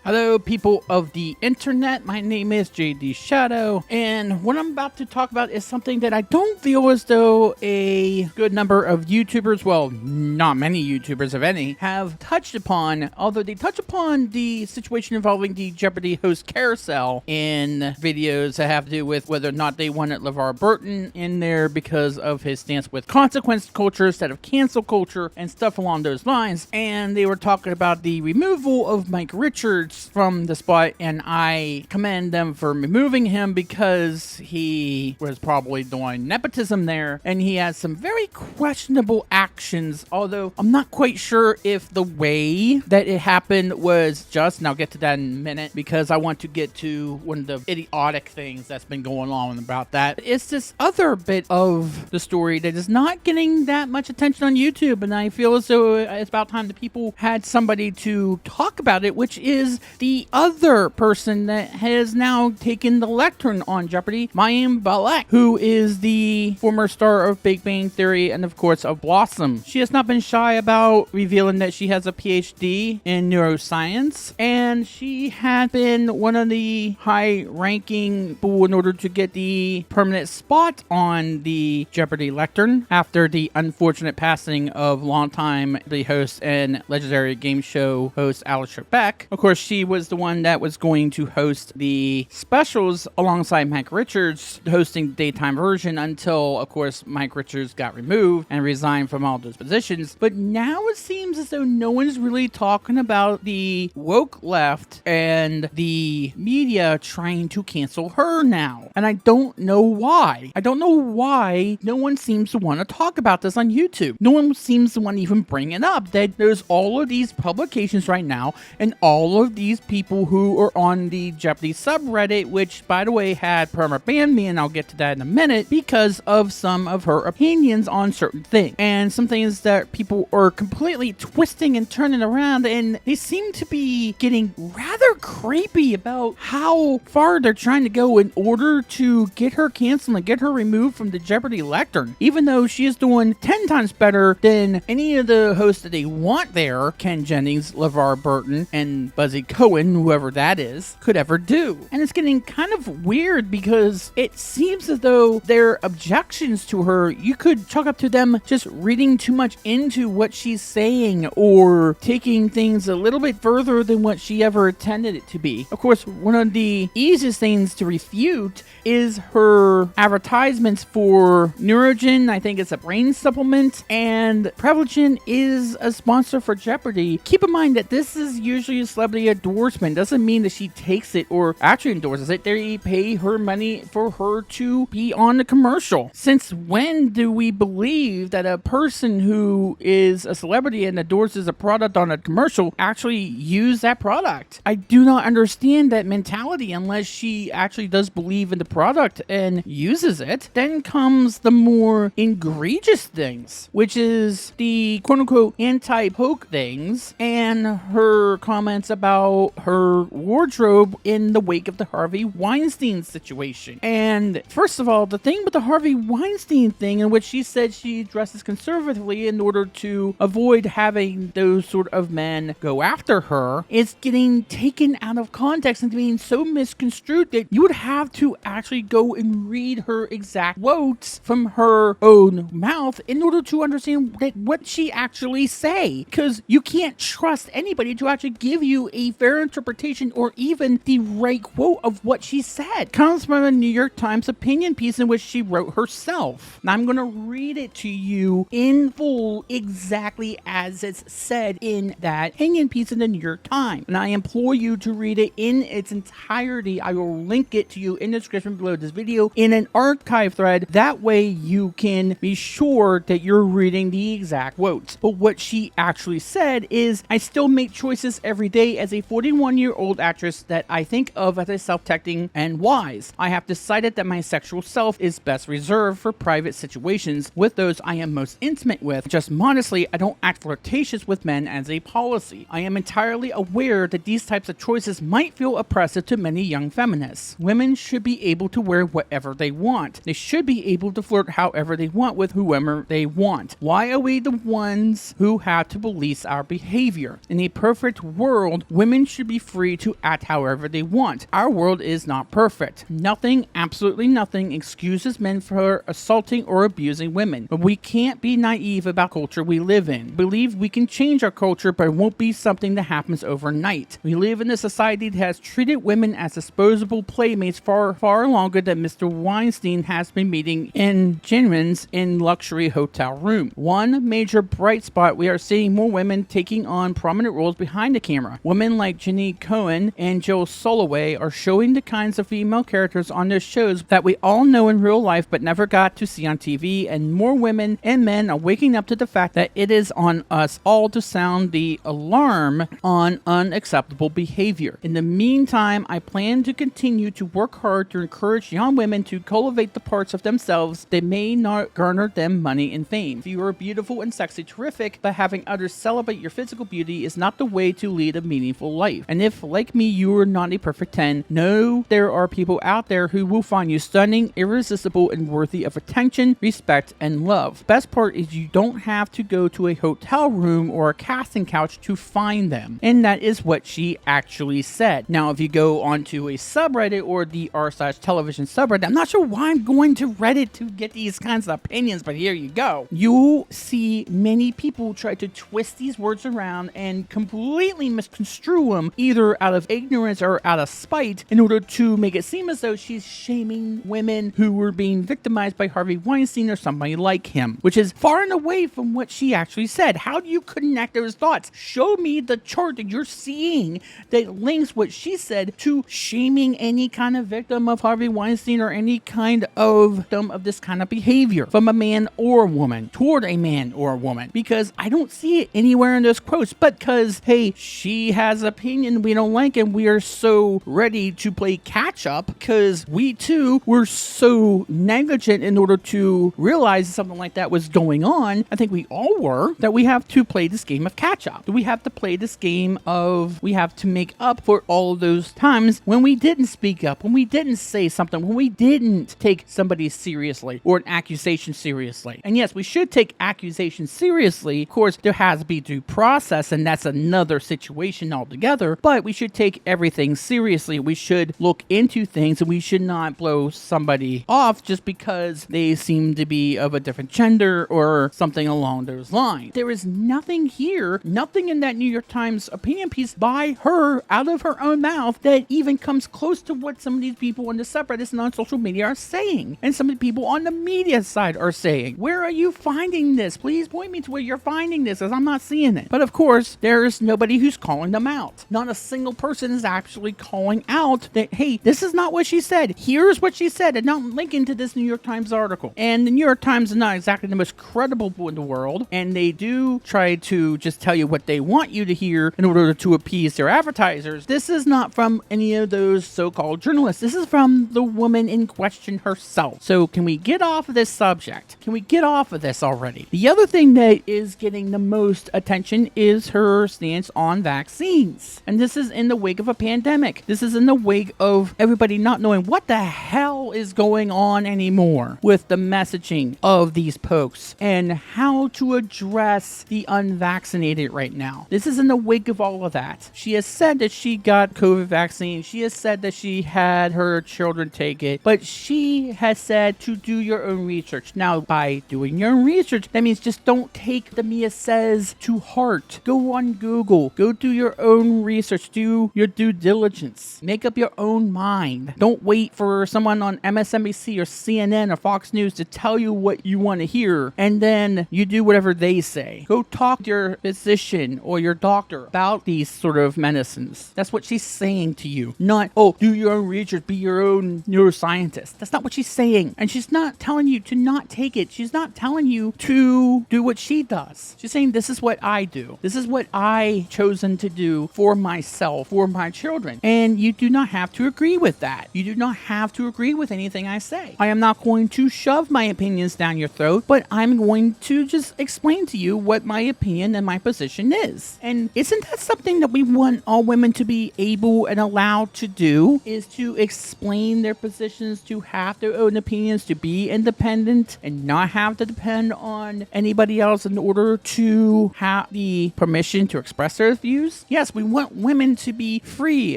Hello, people of the internet. My name is JD Shadow, and what I'm about to talk about is something that I don't feel as though a good number of YouTubers, well, not many YouTubers, if any, have touched upon, although they touch upon the situation involving the Jeopardy host carousel in videos that have to do with whether or not they wanted LeVar Burton in there because of his stance with consequence culture instead of cancel culture and stuff along those lines. And they were talking about the removal of Mike Richards from the spot, and I commend them for removing him because he was probably doing nepotism there, and he has some very questionable actions, although I'm not quite sure if the way that it happened was just, and I'll get to that in a minute because I want to get to one of the idiotic things that's been going on about that. It's this other bit of the story that is not getting that much attention on YouTube, and I feel as though it's about time that people had somebody to talk about it, which is the other person that has now taken the lectern on Jeopardy, Mayim Bialik, who is the former star of Big Bang Theory and of course of Blossom. She has not been shy about revealing that she has a PhD in neuroscience, and she had been one of the high-ranking people in order to get the permanent spot on the Jeopardy lectern after the unfortunate passing of longtime the host and legendary game show host Alex Trebek. Of course, she was the one that was going to host the specials alongside Mike Richards, hosting the daytime version until, of course, Mike Richards got removed and resigned from all those positions. But now it seems as though no one's really talking about the woke left and the media trying to cancel her now. And I don't know why. I don't know why no one seems to want to talk about this on YouTube. No one seems to want to even bring it up, that there's all of these publications right now and all of these people who are on the Jeopardy subreddit, which, by the way, had perma banned me, and I'll get to that in a minute, because of some of her opinions on certain things. And some things that people are completely twisting and turning around, and they seem to be getting rather creepy about how far they're trying to go in order to get her canceled and get her removed from the Jeopardy lectern, even though she is doing 10 times better than any of the hosts that they want there, Ken Jennings, LeVar Burton, and Buzzy Cohen, whoever that is, could ever do. And it's getting kind of weird because it seems as though their objections to her, you could chalk up to them just reading too much into what she's saying or taking things a little bit further than what she ever intended it to be. Of course, one of the easiest things to refute is her advertisements for Neurogen. I think it's a brain supplement, and Prevagen is a sponsor for Jeopardy. Keep in mind that this is usually a celebrity endorsement. Doesn't mean that she takes it or actually endorses it. They pay her money for her to be on the commercial. Since when do we believe that a person who is a celebrity and endorses a product on a commercial actually use that product? I do not understand that mentality unless she actually does believe in the product and uses it. Then comes the more egregious things, which is the quote-unquote anti-poke things and her comments about her wardrobe in the wake of the Harvey Weinstein situation. And first of all, the thing with the Harvey Weinstein thing, in which she said she dresses conservatively in order to avoid having those sort of men go after her, is getting taken out of context and being so misconstrued that you would have to actually go and read her exact quotes from her own mouth in order to understand that what she actually say, because you can't trust anybody to actually give you a fair interpretation or even the right quote of what she said. Comes from a New York Times opinion piece in which she wrote herself. And I'm going to read it to you in full exactly as it's said in that opinion piece in the New York Times. And I implore you to read it in its entirety. I will link it to you in the description below this video in an archive thread. That way you can be sure that you're reading the exact quotes. But what she actually said is, I still make choices every day as a 41-year-old actress that I think of as a self-protecting and wise. I have decided that my sexual self is best reserved for private situations with those I am most intimate with. Just modestly, I don't act flirtatious with men as a policy. I am entirely aware that these types of choices might feel oppressive to many young feminists. Women should be able to wear whatever they want. They should be able to flirt however they want with whoever they want. Why are we the ones who have to police our behavior? In a perfect world, women women should be free to act however they want. Our world is not perfect. Nothing, absolutely nothing, excuses men for assaulting or abusing women. But we can't be naive about culture we live in. Believe we can change our culture, but it won't be something that happens overnight. We live in a society that has treated women as disposable playmates far, far longer than Mr. Weinstein has been meeting in genuines in luxury hotel room. One major bright spot, we are seeing more women taking on prominent roles behind the camera. Women like Jenny Cohen and Jill Soloway are showing the kinds of female characters on their shows that we all know in real life but never got to see on TV, and more women and men are waking up to the fact that it is on us all to sound the alarm on unacceptable behavior. In the meantime, I plan to continue to work hard to encourage young women to cultivate the parts of themselves that may not garner them money and fame. If you are beautiful and sexy, terrific, but having others celebrate your physical beauty is not the way to lead a meaningful life. And if, like me, you are not a perfect 10, know there are people out there who will find you stunning, irresistible, and worthy of attention, respect, and love. Best part is you don't have to go to a hotel room or a casting couch to find them. And that is what she actually said. Now, if you go onto a subreddit or the r/television subreddit, I'm not sure why I'm going to Reddit to get these kinds of opinions, but here you go. You'll see many people try to twist these words around and completely misconstrue them, either out of ignorance or out of spite, in order to make it seem as though she's shaming women who were being victimized by Harvey Weinstein or somebody like him, which is far and away from what she actually said. How do you connect those thoughts? Show me the chart that you're seeing that links what she said to shaming any kind of victim of Harvey Weinstein or any kind of victim of this kind of behavior from a man or a woman toward a man or a woman, because I don't see it anywhere in those quotes. But because, hey, she has an opinion we don't like, and we are so ready to play catch up because we too were so negligent in order to realize something like that was going on. I think we all were, that we have to play this game of catch up. We have to play this game of, we have to make up for all of those times when we didn't speak up, when we didn't say something, when we didn't take somebody seriously or an accusation seriously. And yes, we should take accusations seriously. Of course, there has to be due process, and that's another situation altogether, but we should take everything seriously. We should look into things, and we should not blow somebody off just because they seem to be of a different gender or something along those lines. There is nothing here, nothing in that New York Times opinion piece by her out of her own mouth that even comes close to what some of these people on the subreddits and on social media are saying, and some of the people on the media side are saying. Where are you finding this? Please point me to where you're finding this, as I'm not seeing it. But of course, there's nobody who's calling them out. Not a single person is actually calling out that, hey, this is not what she said. Here's what she said, and not linking to this New York Times article. And the New York Times is not exactly the most credible in the world, and they do try to just tell you what they want you to hear in order to appease their advertisers. This is not from any of those so-called journalists. This is from the woman in question herself. So can we get off of this subject? Can we get off of this already? The other thing that is getting the most attention is her stance on vaccines. And this is in the wake of a pandemic. This is in the wake of everybody not knowing what the hell is going on anymore with the messaging of these posts and how to address the unvaccinated right now. This is in the wake of all of that. She has said that she got COVID vaccine. She has said that she had her children take it, but she has said to do your own research. Now, by doing your own research, that means just don't take the Mia says to heart. Go on Google. Go do your own research. Do your due diligence. Make up your own mind. Don't wait for someone on MSNBC or CNN or Fox News to tell you what you want to hear, and then you do whatever they say. Go talk to your physician or your doctor about these sort of medicines. That's what she's saying to you. Not, oh, do your own research, be your own neuroscientist. That's not what she's saying. And she's not telling you to not take it. She's not telling you to do what she does. She's saying, this is what I do. This is what I chosen to do for myself, for my children. And you do not have to agree with that. You do not have to agree with anything I say. I am not going to shove my opinions down your throat, but I'm going to just explain to you what my opinion and my position is. And isn't that something that we want all women to be able and allowed to do, is to explain their positions, to have their own opinions, to be independent and not have to depend on anybody else in order to have the permission to express their views? Yes, We want women to be free,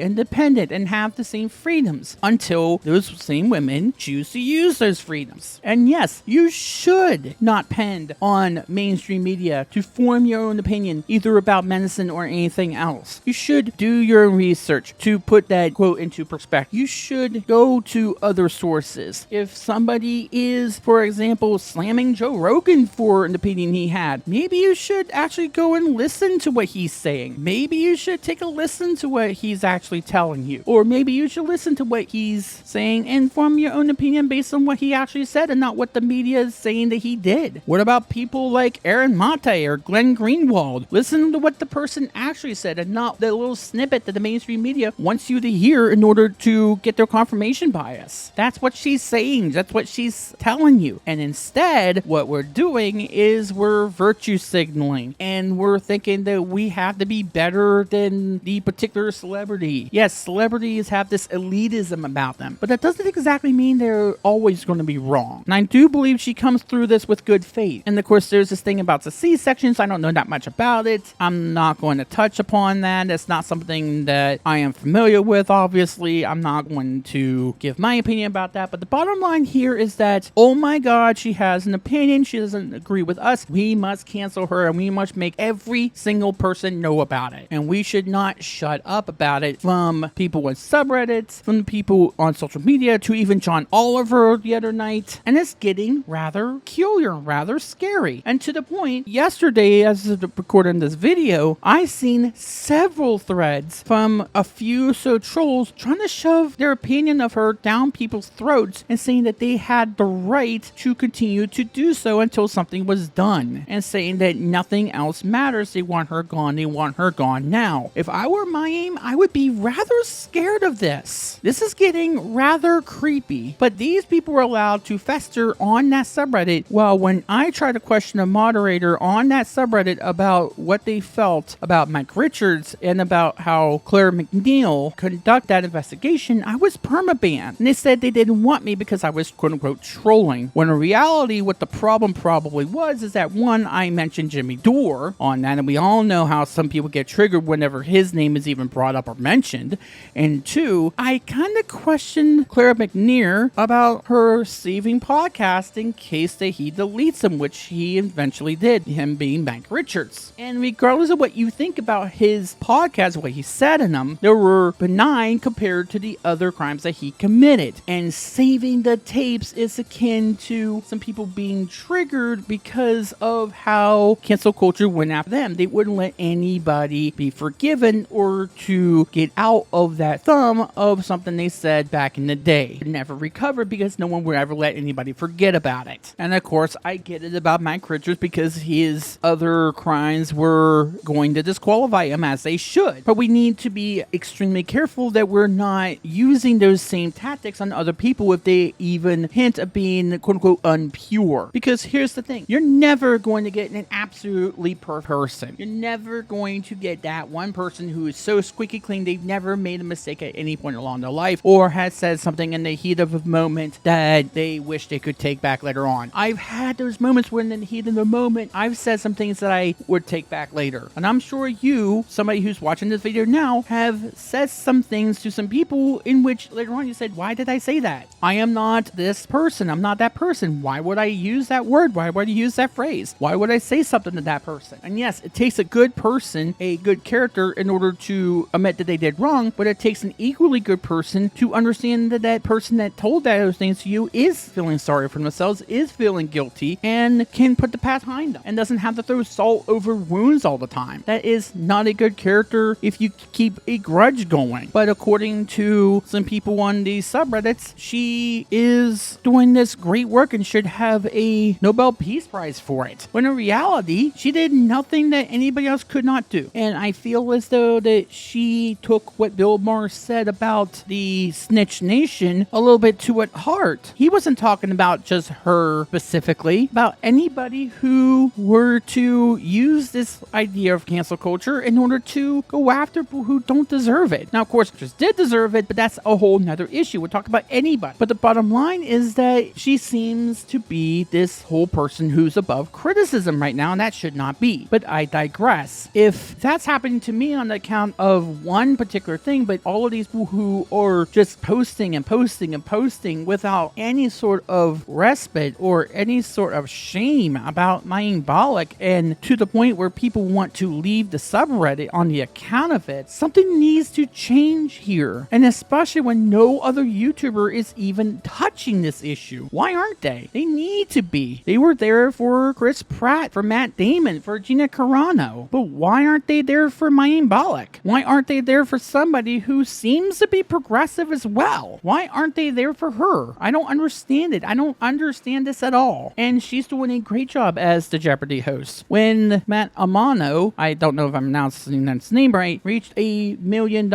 independent, and have the same freedoms until those same women choose to use those freedoms. And yes, you should not depend on mainstream media to form your own opinion, either about medicine or anything else. You should do your own research to put that quote into perspective. You should go to other sources. If somebody is, for example, slamming Joe Rogan for an opinion he had, maybe you should actually go and listen to what he's saying. Maybe you should take a listen to what he's actually telling you. Or maybe you should listen to what he's saying and form your own opinion based on what he actually said and not what the media is saying that he did. What about people like Aaron Mate or Glenn Greenwald? Listen to what the person actually said and not the little snippet that the mainstream media wants you to hear in order to get their confirmation bias. That's what she's saying. That's what she's telling you. And instead, what we're doing is we're virtue signaling and we're thinking that we have to be better than the particular celebrity. Yes, celebrities have this elitism about them, but that doesn't exactly mean they're always going to be wrong. And I do believe she comes through this with good faith. And of course, there's this thing about the C-sections. I don't know that much about it. I'm not going to touch upon that. It's not something that I am familiar with, obviously. I'm not going to give my opinion about that. But the bottom line here is that, oh my God, she has an opinion. She doesn't agree with us. We must cancel her and we must make every single person know about it. And we should not shut up about it, from people on subreddits, from the people on social media, to even John Oliver the other night. And it's getting rather peculiar, rather scary. And to the point, yesterday, as of recording this video, I seen several threads from a few trolls trying to shove their opinion of her down people's throats and saying that they had the right to continue to do so until something was done, and saying that nothing else matters. They want her gone. They want her gone now. If I were Mayim, I would be rather scared of this. This is getting rather creepy, but these people were allowed to fester on that subreddit, while when I tried to question a moderator on that subreddit about what they felt about Mike Richards and about how Claire McNeil conduct that investigation, I was permabanned. And they said they didn't want me because I was quote-unquote trolling, when in reality what the problem probably was is that, one, I mentioned Jimmy Dore on that, and we all know how some people get triggered whenever his name is even brought up or mentioned, and two, I kind of questioned Claire McNeil about her saving podcast in case that he deletes them, which he eventually did, him being Mike Richards. And regardless of what you think about his podcast, what he said in them, they were benign compared to the other crimes that he committed. And saving the tapes is akin to some people being triggered because of how cancel culture went after them. They wouldn't let anybody be forgiven or to get out of that thumb of something they said back in the day. Never recovered because no one would ever let anybody forget about it. And of course, I get it about Mike Richards because his other crimes were going to disqualify him, as they should. But we need to be extremely careful that we're not using those same tactics on other people if they even hint of being quote-unquote unpure. Because here's the thing, you're never going to get an absolutely perfect person. You're never going to get that one person who is so squeaky clean they've never made a mistake at any point along their life, or has said something in the heat of a moment that they wish they could take back later on. I've had those moments when in the heat of the moment I've said some things that I would take back later. And I'm sure you, somebody who's watching this video now, have said some things to some people in which later on you said, why did I say that? I am not this person. I'm not that person. Why would I use that word? Why would I use that phrase? Why would I say something to that person? And yes, it takes a good person, a good character, in order to admit that they did wrong, but it takes an equally good person to understand that that person that told those things to you is feeling sorry for themselves, is feeling guilty, and can put the past behind them, and doesn't have to throw salt over wounds all the time. That is not a good character if you keep a grudge going. But according to some people on these subreddits, she is doing this great work and should have a Nobel Peace Prize for it. When in reality, she did nothing that anybody else could not do. And I feel as though that she took what Bill Maher said about the Snitch Nation a little bit to heart. He wasn't talking about just her specifically, about anybody who were to use this idea of cancel culture in order to go after people who don't deserve it. Now, of course, just did deserve it, but that's a whole nother issue. We're talking about anybody. But the bottom line is that she seems to be this whole person who's above criticism right now, and that should not be. But I digress. If that's happening to me on the account of one particular thing, but all of these people who are just posting and posting and posting without any sort of respite or any sort of shame about Mayim Bialik, and to the point where people want to leave the subreddit on the account of it, something needs to change here. And especially when no other YouTuber is even touching this issue. Why aren't they? They need to be. They were there for Chris Pratt, for Matt Damon, for Gina Carano. But why aren't they there for Mayim Bialik? Why aren't they there for somebody who seems to be progressive as well? Why aren't they there for her? I don't understand it. I don't understand this at all. And she's doing a great job as the Jeopardy host. When Matt Amano, I don't know if I'm announcing his name right, reached $1 million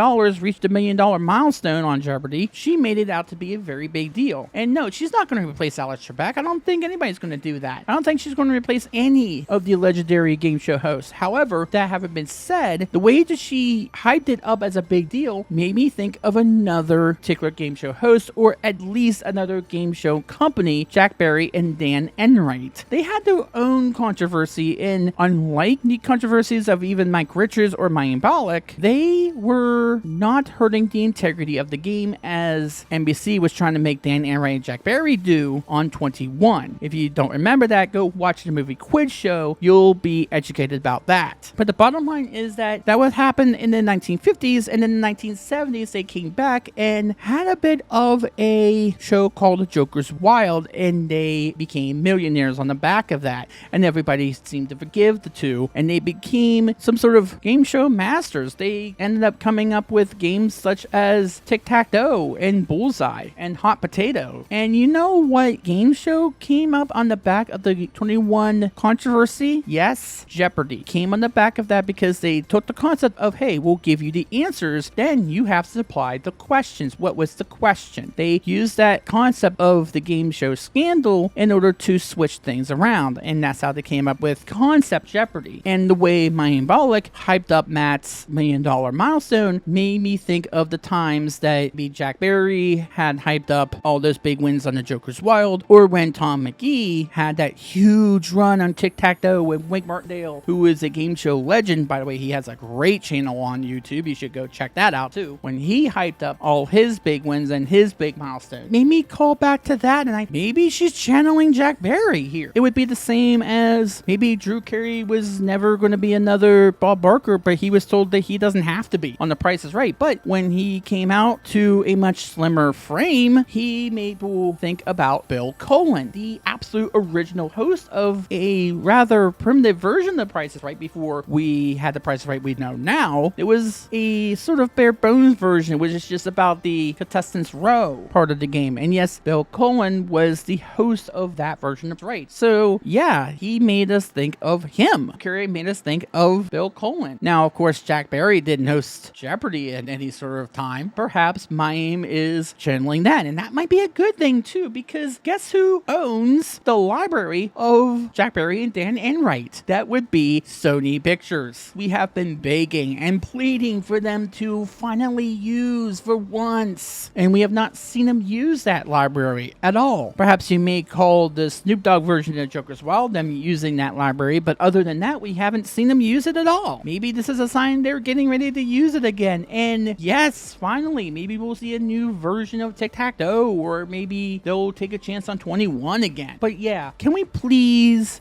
milestone on Jeopardy, she made it out to be a very big deal. And no, she's not going to replace Alex Trebek. I don't think anybody's going to do that. I don't think she's going to replace any of the legendary game show hosts. However, that having been said, the way that she hyped it up as a big deal made me think of another particular game show host, or at least another game show company, Jack Barry and Dan Enright. They had their own controversy, and unlike the controversies of even Mike Richards or Mayim Bialik, they were not hurting the integrity of the game as NBC was trying to make Dan Enright and Jack Barry do on 21. If you don't remember that, go watch the movie Quiz Show. You'll be educated about that. But the bottom line is that would happen in the 1950s, and in the 1970s they came back and had a bit of a show called Joker's Wild, and they became millionaires on the back of that. And everybody seemed to forgive the two, and they became some sort of game show masters. They ended up coming up with games such as Tic-Tac-Toe and Bullseye and Hot Potato. And you know what game show came up on the back of the 21 controversy? Yes, Jeopardy came on the back of that, because they took the concept of, hey, we'll give you the answers, then you have to supply the questions. What was the question? They used that concept of the game show Scandal in order to switch things around, and that's how they came up with Concept Jeopardy. And the way Mayim Bialik hyped up Matt's $1 million milestone made me think of the times that Jack Barry had hyped up all those big wins on the Joker's Wild, or when Tom McGee had that huge run on Tic-Tac-Toe with Wink Martindale, who is a game show legend. By the way, he has a great channel on YouTube. You should go check that out too. When he hyped up all his big wins and his big milestones, made me call back to that, and maybe she's channeling Jack Barry here. It would be the same as maybe Drew Carey was never going to be another Bob Barker, but he was told that he doesn't have to be on The Price is Right. But when he came out to a much slimmer frame, he made people think about Bill Cullen, the absolute original host of a rather primitive version of The Price is Right before we had The Price is Right we know now. It was a sort of bare bones version, which is just about the contestants row part of the game. And yes, Bill Cullen was the host of that version of Right. So yeah, he made us think of him. Carey made us think of Bill Cullen. Now, of course, Jack Barry didn't host Jeopardy at any sort of time. Perhaps Mayim is channeling that, and that might be a good thing too, because guess who owns the library of Jack Barry and Dan Enright? That would be Sony Pictures. We have been begging and pleading for them to finally use for once, and we have not seen them use that library at all. Perhaps you may call the Snoop Dogg version of Joker's Wild them using that library, but other than that, we haven't seen them use it at all. Maybe this is a sign they're getting ready to use it again. And yes, finally, maybe we'll see a new version of Tic-Tac-Toe, or maybe they'll take a chance on 21 again. But yeah, can we please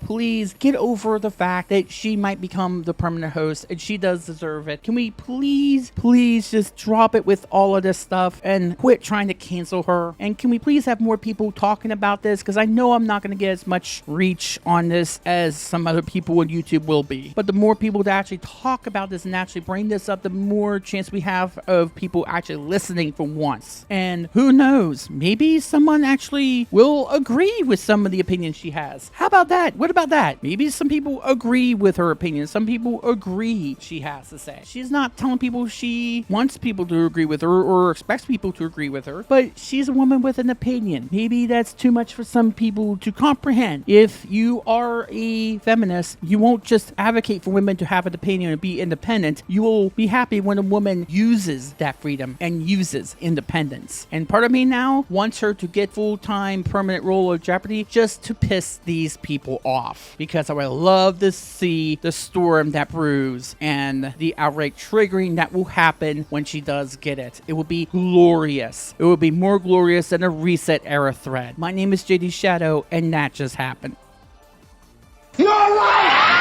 get over the fact that she might become the permanent host, and she does deserve it? Can we please just drop it with all of this stuff and quit trying to cancel her? And can we please have more people talking about this? Because I know I'm not going to get as much reach on this as some other people on YouTube will be. But the more people that actually talk about this and actually bring this up, the more chance we have of people actually listening for once. And who knows, maybe someone actually will agree with some of the opinions she has. How about that? What about that? Maybe some people agree with her opinion. Some people agree she has to say. She's not telling people she wants people to agree with her or expects people to agree with her, but she's a woman with an opinion. Maybe that's too much for some people to comprehend. If you are a feminist, you won't just advocate for women to have an opinion and be independent. You will be happy when a woman uses that freedom and uses independence. And part of me now now wants her to get full-time permanent role of Jeopardy just to piss these people off, because I would love to see the storm that brews and the outright triggering that will happen when she does get it. It will be glorious. It will be more glorious than a reset era thread. My name is JD Shadow, and that just happened. You're right!